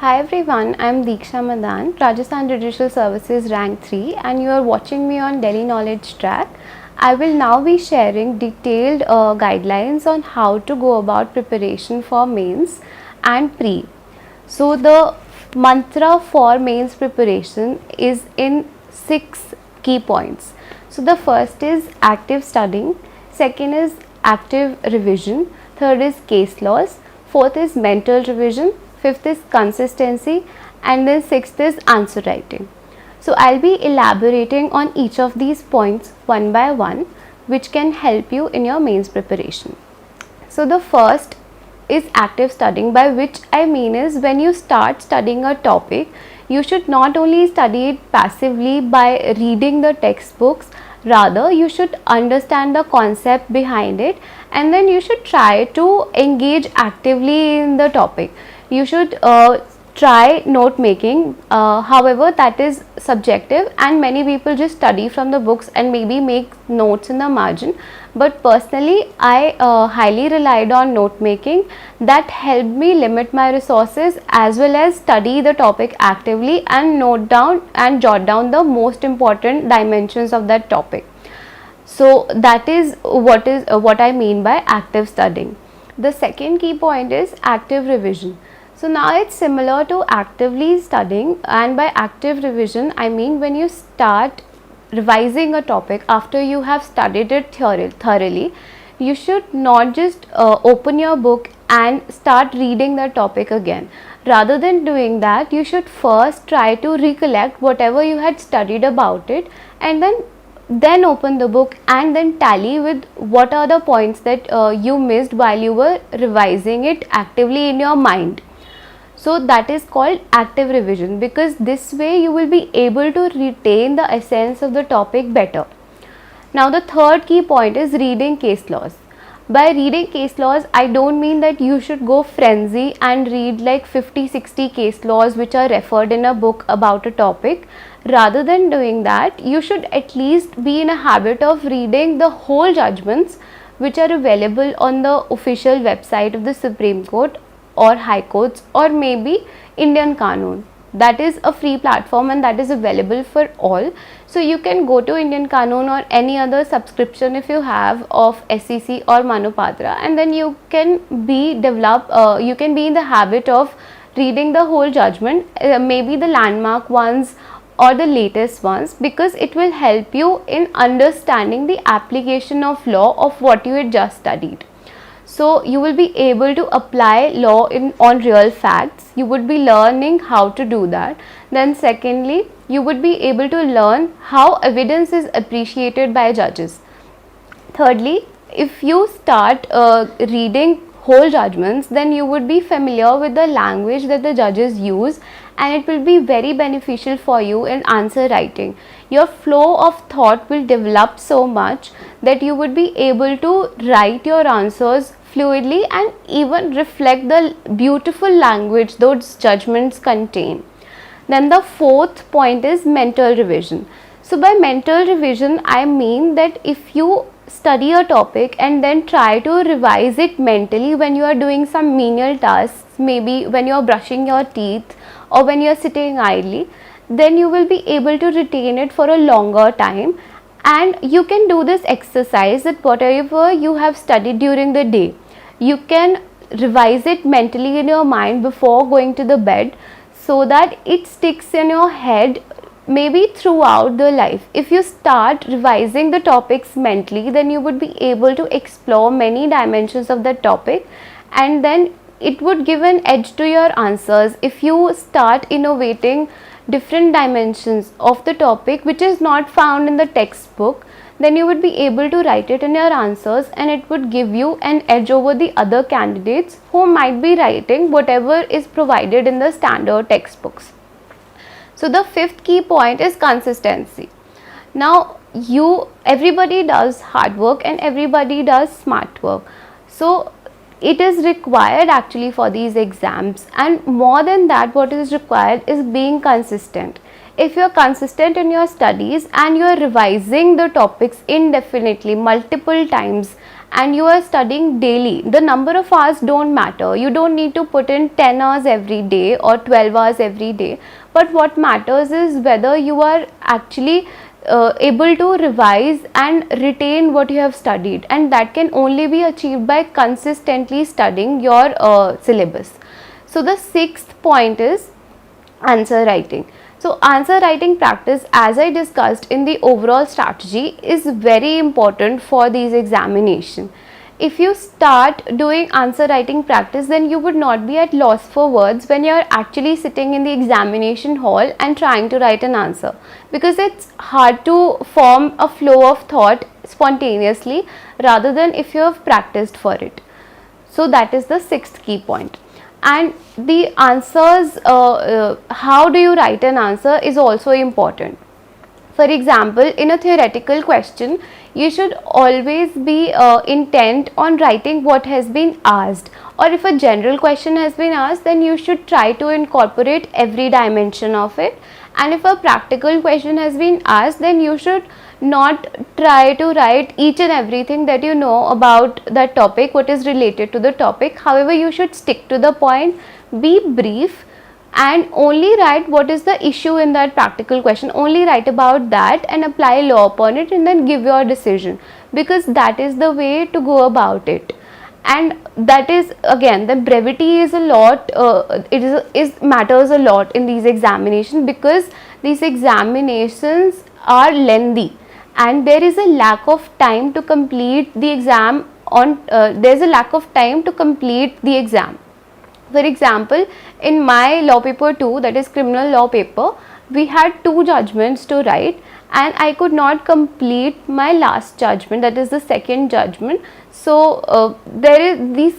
Hi everyone, I am Deeksha Madan, Rajasthan Judicial Services Rank 3 and you are watching me on Delhi Knowledge Track. I will now be sharing detailed guidelines on how to go about preparation for mains and pre. So the mantra for mains preparation is in 6 key points. So the first is active studying, second is active revision, third is case laws, fourth is mental revision, fifth is consistency, and then sixth is answer writing. So I'll be elaborating on each of these points one by one, which can help you in your mains preparation. So the first is active studying, by which I mean is when you start studying a topic, you should not only study it passively by reading the textbooks, rather you should understand the concept behind it and then you should try to engage actively in the topic. You should try note making, however that is subjective and many people just study from the books and maybe make notes in the margin, but personally I highly relied on note making. That helped me limit my resources as well as study the topic actively and note down and jot down the most important dimensions of that topic. So that is what I mean by active studying. The second key point is active revision. So now it's similar to actively studying, and by active revision I mean when you start revising a topic after you have studied it thoroughly, you should not just open your book and start reading the topic again. Rather than doing that, you should first try to recollect whatever you had studied about it and then open the book and then tally with what are the points that you missed while you were revising it actively in your mind. So that is called active revision, because this way you will be able to retain the essence of the topic better. Now the third key point is reading case laws. By reading case laws, I don't mean that you should go frenzy and read like 50-60 case laws which are referred in a book about a topic. Rather than doing that, you should at least be in a habit of reading the whole judgments which are available on the official website of the Supreme Court or High Courts or maybe Indian Qanun. That is a free platform and that is available for all. So you can go to Indian Qanun or any other subscription if you have of SEC or Manupatra, and then you can be in the habit of reading the whole judgment, maybe the landmark ones or the latest ones, because it will help you in understanding the application of law of what you had just studied. So you will be able to apply law on real facts. You would be learning how to do that. Then secondly, you would be able to learn how evidence is appreciated by judges. Thirdly, if you start reading whole judgments, then you would be familiar with the language that the judges use and it will be very beneficial for you in answer writing. Your flow of thought will develop so much that you would be able to write your answers fluidly and even reflect the beautiful language those judgments contain. Then the fourth point is mental revision. So by mental revision, I mean that if you study a topic and then try to revise it mentally when you are doing some menial tasks, maybe when you are brushing your teeth or when you are sitting idly, then you will be able to retain it for a longer time. And you can do this exercise that whatever you have studied during the day, you can revise it mentally in your mind before going to the bed so that it sticks in your head maybe throughout the life. If you start revising the topics mentally, then you would be able to explore many dimensions of the topic and then it would give an edge to your answers. If you start innovating different dimensions of the topic which is not found in the textbook, then you would be able to write it in your answers and it would give you an edge over the other candidates who might be writing whatever is provided in the standard textbooks. So the fifth key point is consistency. Now everybody does hard work and everybody does smart work. So it is required actually for these exams, and more than that, what is required is being consistent. If you are consistent in your studies and you are revising the topics indefinitely multiple times and you are studying daily, the number of hours don't matter. You don't need to put in 10 hours every day or 12 hours every day, but what matters is whether you are actually able to revise and retain what you have studied, and that can only be achieved by consistently studying your syllabus. So the sixth point is answer writing. So answer writing practice, as I discussed in the overall strategy, is very important for these examination. If you start doing answer writing practice, then you would not be at loss for words when you are actually sitting in the examination hall and trying to write an answer, because it's hard to form a flow of thought spontaneously rather than if you have practiced for it. So that is the sixth key point. And the answers, how do you write an answer is also important. For example, in a theoretical question, you should always be intent on writing what has been asked, or if a general question has been asked, then you should try to incorporate every dimension of it. And if a practical question has been asked, then you should not try to write each and everything that you know about that topic, what is related to the topic. However, you should stick to the point, be brief, and only write what is the issue in that practical question. Only write about that and apply law upon it, and then give your decision, because that is the way to go about it. And that is, again, the brevity is a lot, it matters a lot in these examinations, because these examinations are lengthy and there is a lack of time to complete the exam on there's a lack of time to complete the exam. For example, in my law paper 2, that is criminal law paper, we had 2 judgments to write, and I could not complete my last judgment, that is the second judgment. So these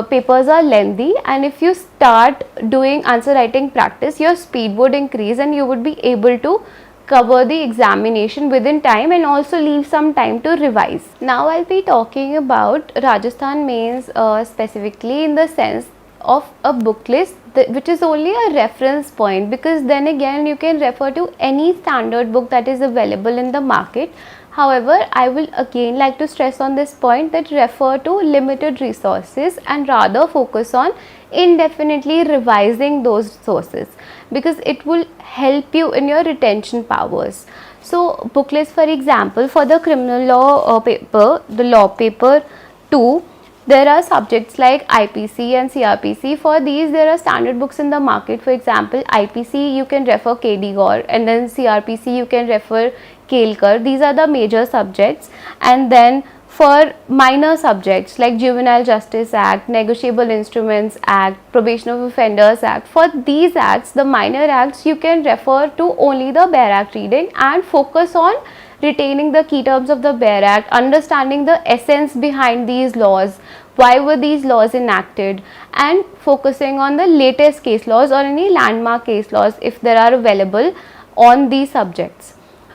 papers are lengthy, and if you start doing answer writing practice, your speed would increase and you would be able to cover the examination within time and also leave some time to revise. Now I'll be talking about Rajasthan Mains specifically in the sense of a book list which is only a reference point, because then again you can refer to any standard book that is available in the market. However, I will again like to stress on this point that refer to limited resources and rather focus on indefinitely revising those sources, because it will help you in your retention powers. So book list, for example, for the criminal law paper, the law paper 2, there are subjects like IPC and CRPC. For these, there are standard books in the market. For example, IPC you can refer KD Gaur, and then CRPC you can refer Kelkar. These are the major subjects. And then for minor subjects like Juvenile Justice Act, Negotiable Instruments Act, Probation of Offenders Act, for these acts, the minor acts, you can refer to only the Bare Act reading and focus on retaining the key terms of the Bare Act, understanding the essence behind these laws, why were these laws enacted, and focusing on the latest case laws or any landmark case laws if there are available on these subjects.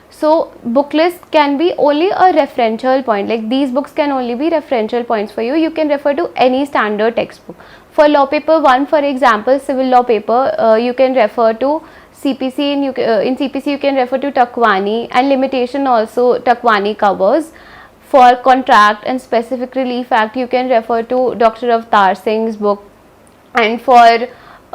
So book list can be only a referential point, like these books can only be referential points for you. You can refer to any standard textbook. For law paper 1, for example, civil law paper, you can refer to CPC. In CPC you can refer to Takwani, and limitation also Takwani covers. For contract and specific relief act, you can refer to Dr. Avtar Singh's book, and for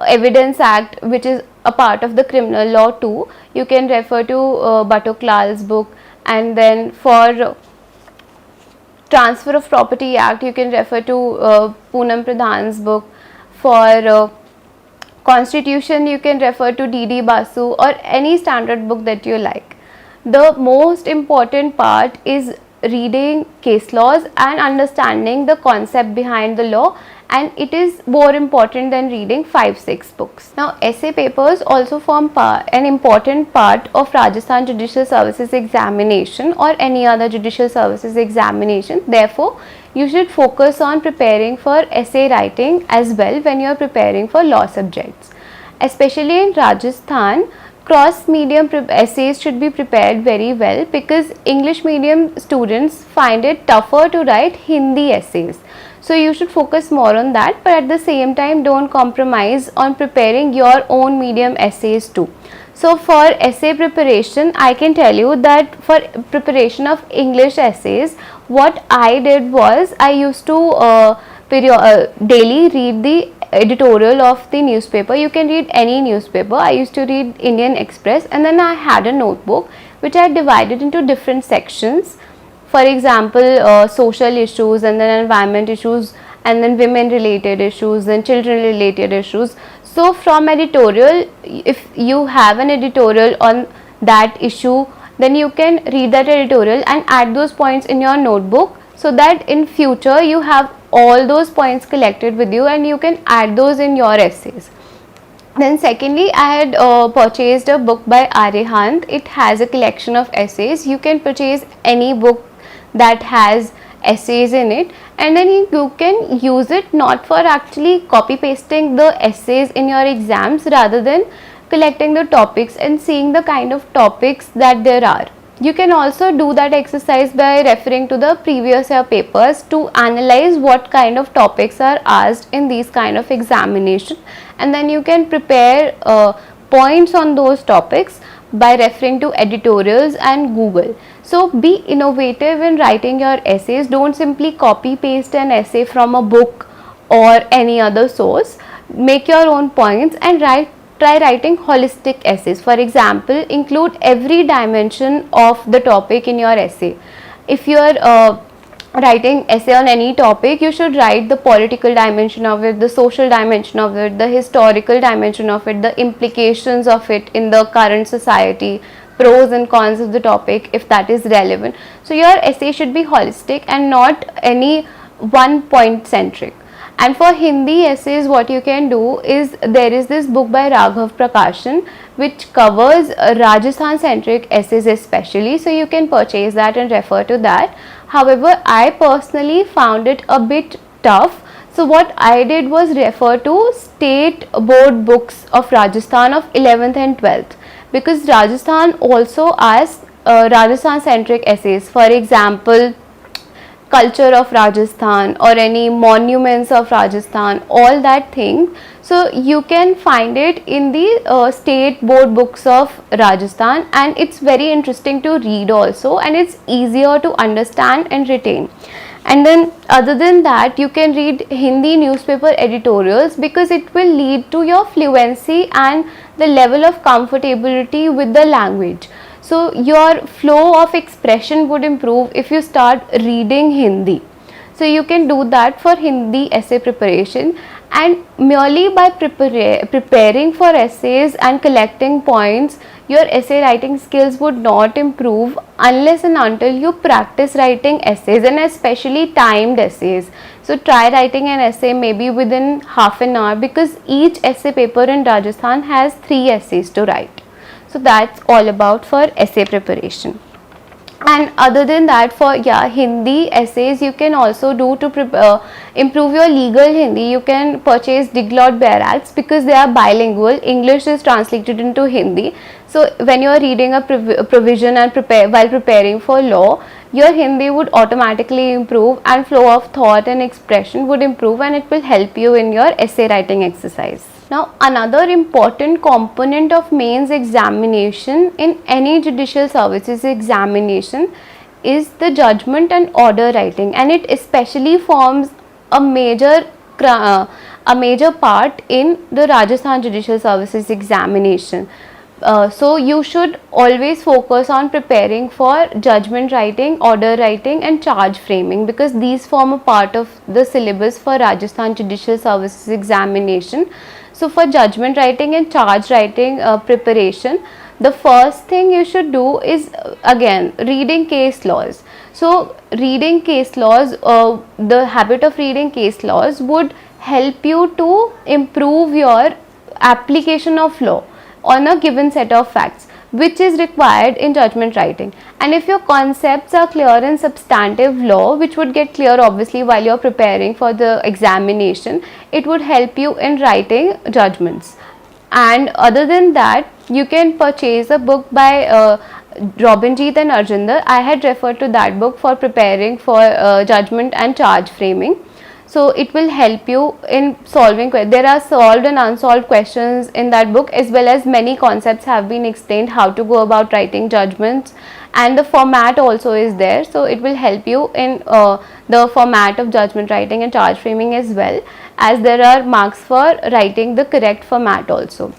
evidence act, which is a part of the criminal law too, you can refer to Batok Lal's book. And then for transfer of property act, you can refer to Poonam Pradhan's book. For constitution, you can refer to D.D. Basu or any standard book that you like. The most important part is reading case laws and understanding the concept behind the law, and it is more important than reading 5-6 books. Now essay papers also form an important part of Rajasthan Judicial Services examination or any other judicial services examination. Therefore, you should focus on preparing for essay writing as well when you are preparing for law subjects. Especially in Rajasthan, cross medium essays should be prepared very well, because English medium students find it tougher to write Hindi essays. So you should focus more on that, but at the same time don't compromise on preparing your own medium essays too. So for essay preparation, I can tell you that for preparation of English essays, what I did was I used to daily read the editorial of the newspaper. You can read any newspaper. I used to read Indian Express, and then I had a notebook which I divided into different sections. For example, social issues, and then environment issues, and then women related issues, and children related issues. So from editorial, if you have an editorial on that issue, then you can read that editorial and add those points in your notebook, so that in future you have all those points collected with you and you can add those in your essays. Then secondly, I had purchased a book by Arihant. It has a collection of essays. You can purchase any book that has essays in it, and then you can use it not for actually copy pasting the essays in your exams, rather than collecting the topics and seeing the kind of topics that there are. You can also do that exercise by referring to the previous year papers to analyze what kind of topics are asked in these kind of examination, and then you can prepare points on those topics by referring to editorials and Google. So be innovative in writing your essays. Don't simply copy paste an essay from a book or any other source. Make your own points and try writing holistic essays. For example, include every dimension of the topic in your essay. If you are writing essay on any topic, you should write the political dimension of it, the social dimension of it, the historical dimension of it, the implications of it in the current society, pros and cons of the topic if that is relevant. So your essay should be holistic and not any one point centric. And for Hindi essays, what you can do is, there is this book by Raghav Prakashan which covers Rajasthan centric essays especially, so you can purchase that and refer to that. However, I personally found it a bit tough, so what I did was refer to state board books of Rajasthan of 11th and 12th, because Rajasthan also asks Rajasthan centric essays. For example, culture of Rajasthan or any monuments of Rajasthan, all that thing. So you can find it in the state board books of Rajasthan, and it's very interesting to read also, and it's easier to understand and retain. And then other than that, you can read Hindi newspaper editorials, because it will lead to your fluency and the level of comfortability with the language. So your flow of expression would improve if you start reading Hindi. So you can do that for Hindi essay preparation, and merely by preparing for essays and collecting points, your essay writing skills would not improve unless and until you practice writing essays, and especially timed essays. So try writing an essay maybe within half an hour, because each essay paper in Rajasthan has 3 essays to write. So that's all about for essay preparation. And other than that, for Hindi essays, you can also do to improve your legal Hindi. You can purchase Diglot Barracks, because they are bilingual. English is translated into Hindi. So when you are reading a provision and while preparing for law, your Hindi would automatically improve, and flow of thought and expression would improve, and it will help you in your essay writing exercise. Now, another important component of mains examination in any judicial services examination is the judgment and order writing, and it especially forms a major part in the Rajasthan Judicial Services examination. So you should always focus on preparing for judgment writing, order writing and charge framing, because these form a part of the syllabus for Rajasthan Judicial Services examination. So for judgment writing and charge writing preparation, the first thing you should do is again reading case laws. So reading case laws, the habit of reading case laws would help you to improve your application of law on a given set of facts, which is required in judgment writing. And if your concepts are clear in substantive law, which would get clear obviously while you're preparing for the examination, it would help you in writing judgments. And other than that, you can purchase a book by Robinjeet and Arjinder. I had referred to that book for preparing for judgment and charge framing. So it will help you in solving. There are solved and unsolved questions in that book, as well as many concepts have been explained how to go about writing judgments, and the format also is there. So it will help you in the format of judgment writing and charge framing, as well as there are marks for writing the correct format also.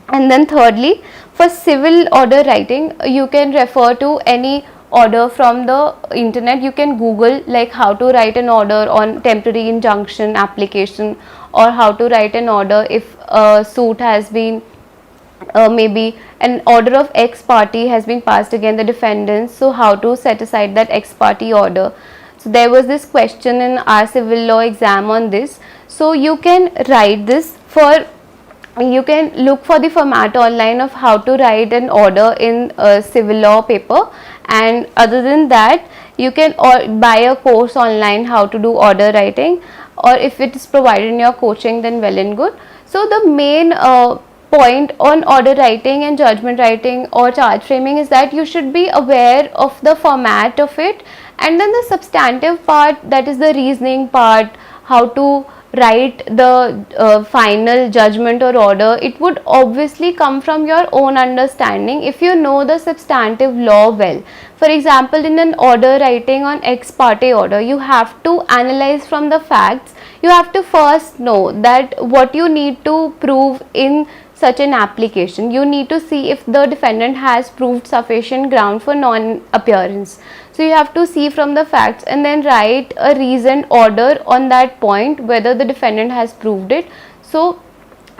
And then thirdly, for civil order writing, you can refer to any order from the internet. You can Google like how to write an order on temporary injunction application, or how to write an order if a suit has been maybe an order of ex parte has been passed against the defendants. So how to set aside that ex parte order. So there was this question in our civil law exam on this. So you can write this for, you can look for the format online of how to write an order in a civil law paper, and other than that you can buy a course online how to do order writing, or if it is provided in your coaching, then well and good. So the main point on order writing and judgment writing or charge framing is that you should be aware of the format of it, and then the substantive part, that is the reasoning part, how to write the final judgment or order. It would obviously come from your own understanding if you know the substantive law well. For example, in an order writing on ex parte order, you have to analyze from the facts. You have to first know that what you need to prove in such an application. You need to see if the defendant has proved sufficient ground for non-appearance. So you have to see from the facts and then write a reasoned order on that point, whether the defendant has proved it. So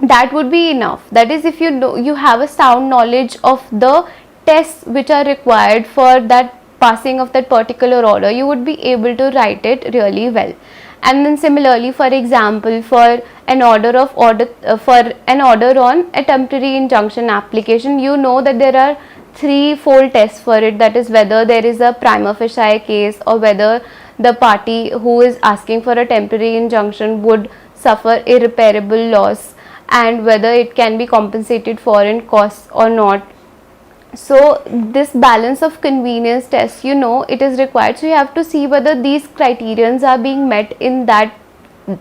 that would be enough. That is, if you know, you have a sound knowledge of the tests which are required for that passing of that particular order, you would be able to write it really well. And then similarly, for example, for an order on a temporary injunction application, you know that there are threefold tests for it. That is, whether there is a prima facie case, or whether the party who is asking for a temporary injunction would suffer irreparable loss, and whether it can be compensated for in costs or not. So this balance of convenience test, you know, it is required. So you have to see whether these criterions are being met in that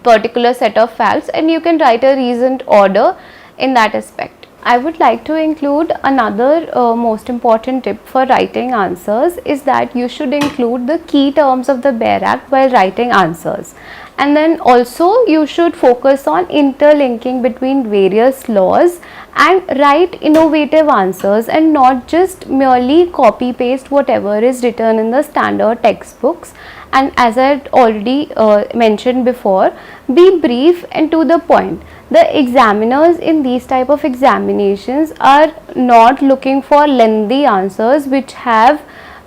particular set of facts, and you can write a reasoned order in that aspect. I would like to include another most important tip for writing answers is that you should include the key terms of the Bare Act while writing answers. And then also you should focus on interlinking between various laws and write innovative answers, and not just merely copy paste whatever is written in the standard textbooks. And as I had already mentioned before, be brief and to the point. The examiners in these type of examinations are not looking for lengthy answers which have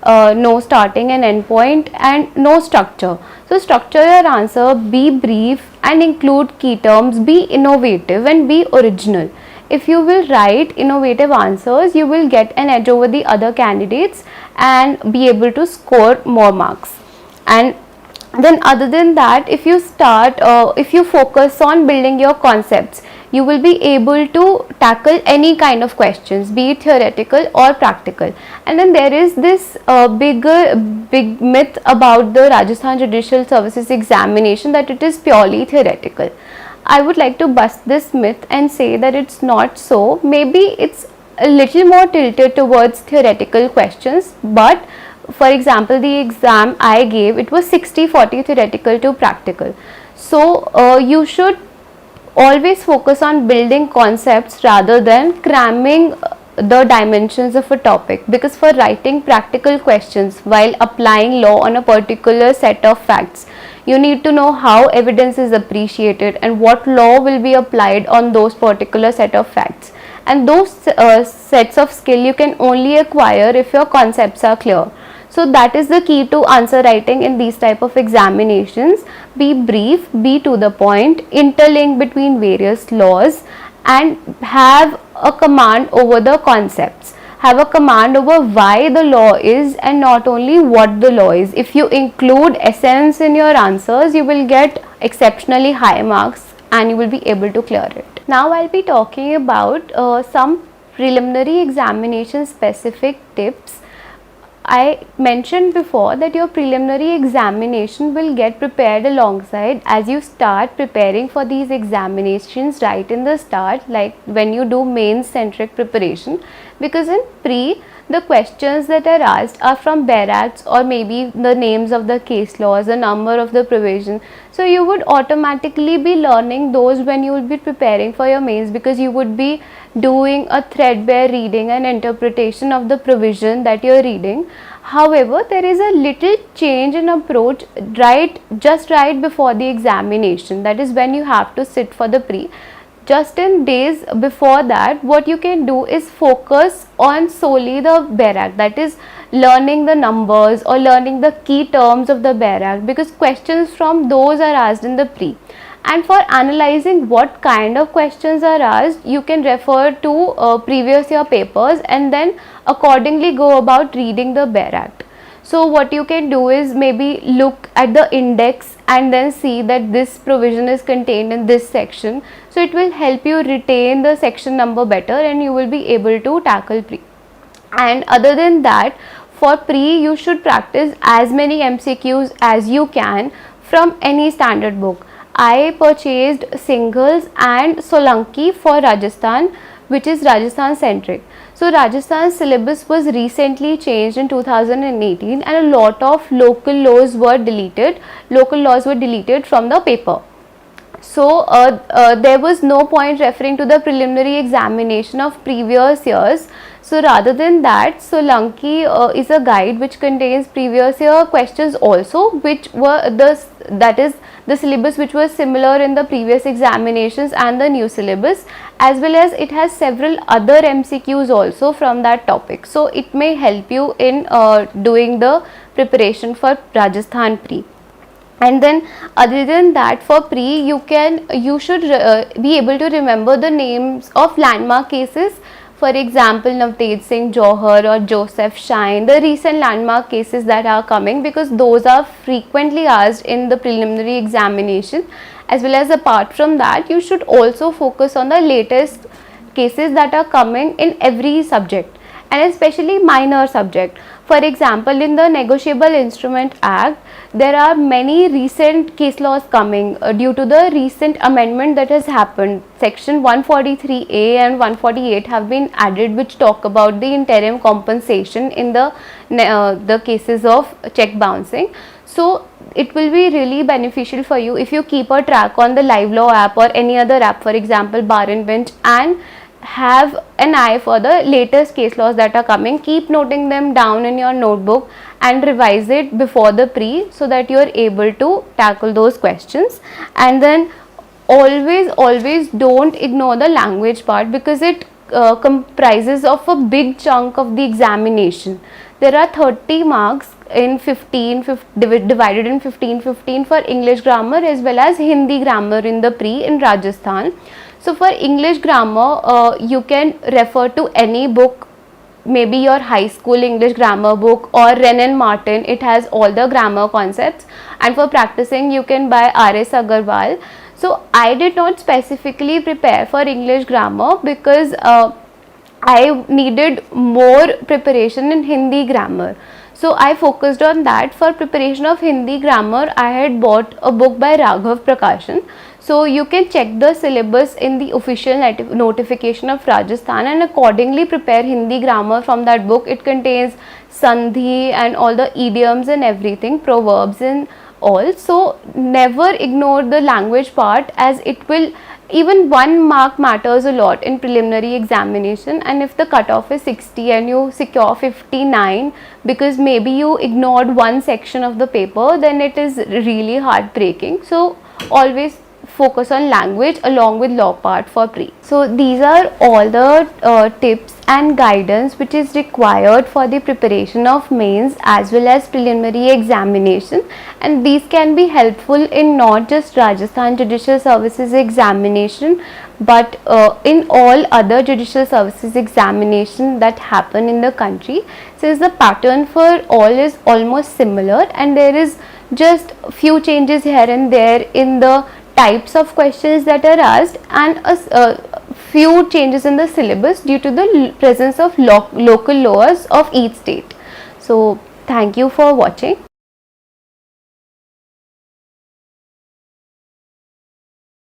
no starting and end point and no structure. So structure your answer, be brief and include key terms, be innovative and be original. If you will write innovative answers, you will get an edge over the other candidates and be able to score more marks. And then other than that, if you focus on building your concepts, you will be able to tackle any kind of questions, be it theoretical or practical. And then there is this big myth about the Rajasthan Judicial Services examination, that it is purely theoretical. I would like to bust this myth and say that it's not so. Maybe it's a little more tilted towards theoretical questions, but for example, the exam I gave, it was 60-40 theoretical to practical. So you should always focus on building concepts rather than cramming the dimensions of a topic, because for writing practical questions while applying law on a particular set of facts, you need to know how evidence is appreciated and what law will be applied on those particular set of facts. And those sets of skill you can only acquire if your concepts are clear. So that is the key to answer writing in these type of examinations. Be brief, be to the point, interlink between various laws, and have a command over the concepts. Have a command over why the law is and not only what the law is. If you include essence in your answers, you will get exceptionally high marks and you will be able to clear it. Now I'll be talking about some preliminary examination specific tips. I mentioned before that your preliminary examination will get prepared alongside as you start preparing for these examinations right in the start, like when you do main centric preparation, because in pre the questions that are asked are from bare acts or maybe the names of the case laws, the number of the provision. So you would automatically be learning those when you will be preparing for your mains, because you would be doing a threadbare reading and interpretation of the provision that you are reading. However, there is a little change in approach just right before the examination, that is when you have to sit for the pre. Just in days before that, what you can do is focus on solely the bare act, that is learning the numbers or learning the key terms of the bare act, because questions from those are asked in the pre. And for analyzing what kind of questions are asked, you can refer to previous year papers and then accordingly go about reading the bare act. So what you can do is maybe look at the index and then see that this provision is contained in this section. So it will help you retain the section number better and you will be able to tackle pre. And other than that, for pre you should practice as many MCQs as you can from any standard book. I purchased Singles and Solanki for Rajasthan, which is Rajasthan centric. So Rajasthan syllabus was recently changed in 2018 and a lot of local laws were deleted. Local laws were deleted from the paper. So there was no point referring to the preliminary examination of previous years. So rather than that, Solanki is a guide which contains previous year questions also, which were that is the syllabus which was similar in the previous examinations and the new syllabus, as well as it has several other MCQs also from that topic. So it may help you in doing the preparation for Rajasthan pre. And then other than that, for pre you should be able to remember the names of landmark cases. For example, Navtej Singh Johar or Joseph Shine, the recent landmark cases that are coming, because those are frequently asked in the preliminary examination. As well as apart from that, you should also focus on the latest cases that are coming in every subject and especially minor subject. For example, in the Negotiable Instrument Act, there are many recent case laws coming due to the recent amendment that has happened. Section 143A and 148 have been added, which talk about the interim compensation in the cases of check bouncing. So it will be really beneficial for you if you keep a track on the Live Law app or any other app, for example Bar and Bench, and have an eye for the latest case laws that are coming. Keep noting them down in your notebook and revise it before the pre, so that you are able to tackle those questions. And then always don't ignore the language part, because it comprises of a big chunk of the examination. There are 30 marks in 15 divided in 15 for English grammar as well as Hindi grammar in the pre in Rajasthan. So for English grammar, you can refer to any book, maybe your high school English grammar book or Wren and Martin. It has all the grammar concepts. And for practicing, you can buy R.S. Agarwal. So I did not specifically prepare for English grammar because I needed more preparation in Hindi grammar. So I focused on that. For preparation of Hindi grammar, I had bought a book by Raghav Prakashan. So you can check the syllabus in the official notification of Rajasthan and accordingly prepare Hindi grammar from that book. It contains sandhi and all the idioms and everything, proverbs and all. So never ignore the language part, as it will, even 1 mark matters a lot in preliminary examination. And if the cutoff is 60 and you secure 59 because maybe you ignored one section of the paper, then it is really heartbreaking. So always focus on language along with law part for pre. So these are all the tips and guidance which is required for the preparation of mains as well as preliminary examination, and these can be helpful in not just Rajasthan Judicial Services examination but in all other judicial services examination that happen in the country, since the pattern for all is almost similar and there is just few changes here and there in the types of questions that are asked and a few changes in the syllabus due to the presence of local laws of each state. So thank you for watching.